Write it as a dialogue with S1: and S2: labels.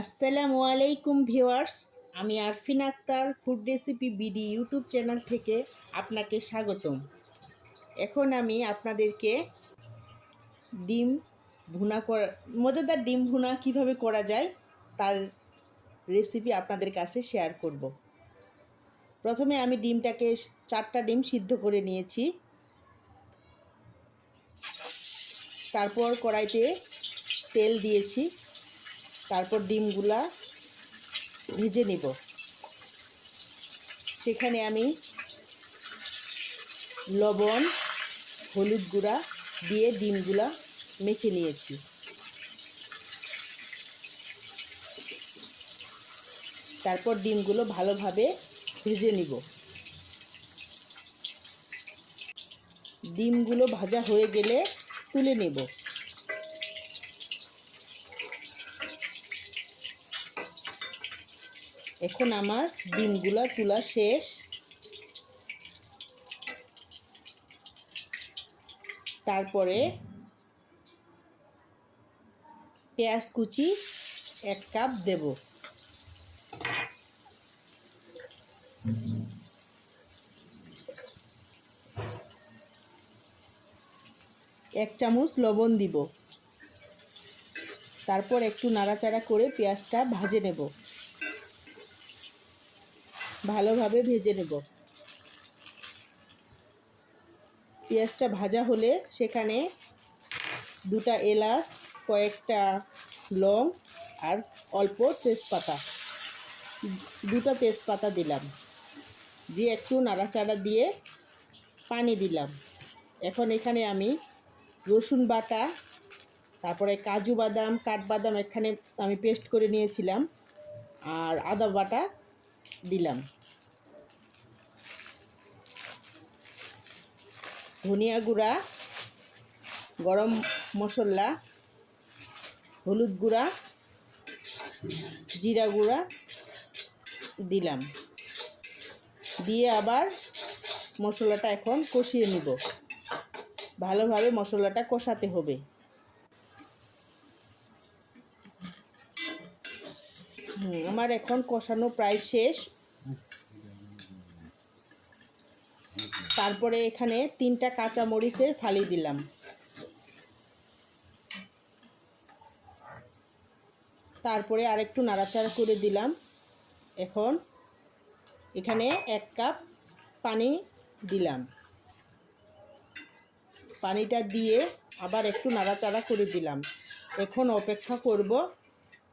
S1: আসসালামু আলাইকুম ভিউয়ার্স, আমি Arfin Akter food recipe BD YouTube channel থেকে আপনাকে স্বাগতম। এখন আমি আপনাদেরকে ডিম ভুনা করা মজাদার ডিম ভুনা কিভাবে করা যায় তার রেসিপি আপনাদের কাছে শেয়ার করব। প্রথমে আমি ডিমটাকে 4টা ডিম সিদ্ধ করে নিয়েছি। তারপর কড়াইতে তেল দিয়েছি। তারপর ডিমগুলা ভেজে নেব। সেখানে আমি লবণ, হলুদ গুঁড়া দিয়ে ডিমগুলা মেখে নিয়েছি। তারপর ডিমগুলো ভালোভাবে ভেজে নিব। ডিমগুলো ভাজা হয়ে গেলে তুলে নেব। এখন আমার ডিমগুলা তোলা শেষ। তারপরে পেঁয়াজ কুচি 1 কাপ দেব। এক চামচ লবণ দিব। তারপর একটু নাড়াচাড়া করে পেঁয়াজটা ভেজে নেব। ভালোভাবে ভেজে নেব। পেঁয়াজটা ভাজা হলে সেখানে 2টা এলাচ, কয়েকটা লং আর অল্প তেজপাতা, 2টা তেজপাতা দিলাম। দিয়ে একটু নাড়াচাড়া দিয়ে পানি দিলাম। এখন এখানে আমি রসুন বাটা, তারপরে কাজু বাদাম, কাঠবাদাম এখানে আমি পেস্ট করে নিয়েছিলাম, আর আদা বাটা দিলাম। ধনিয়া গুঁড়া, গরম মশলা, হলুদ গুঁড়া, জিরা গুঁড়া দিলাম। দিয়ে আবার মশলাটা এখন কষিয়ে নিব। ভালোভাবে মশলাটা কষাতে হবে। আমার এখন কষানো প্রায় শেষ। তারপরে এখানে 3টা কাঁচা মরিচের ফালি দিলাম। তারপরে আরেকটু নাড়াচাড়া করে দিলাম। এখন এখানে 1 কাপ পানি দিলাম। পানিটা দিয়ে আবার একটু নাড়াচাড়া করে দিলাম। এখন অপেক্ষা করব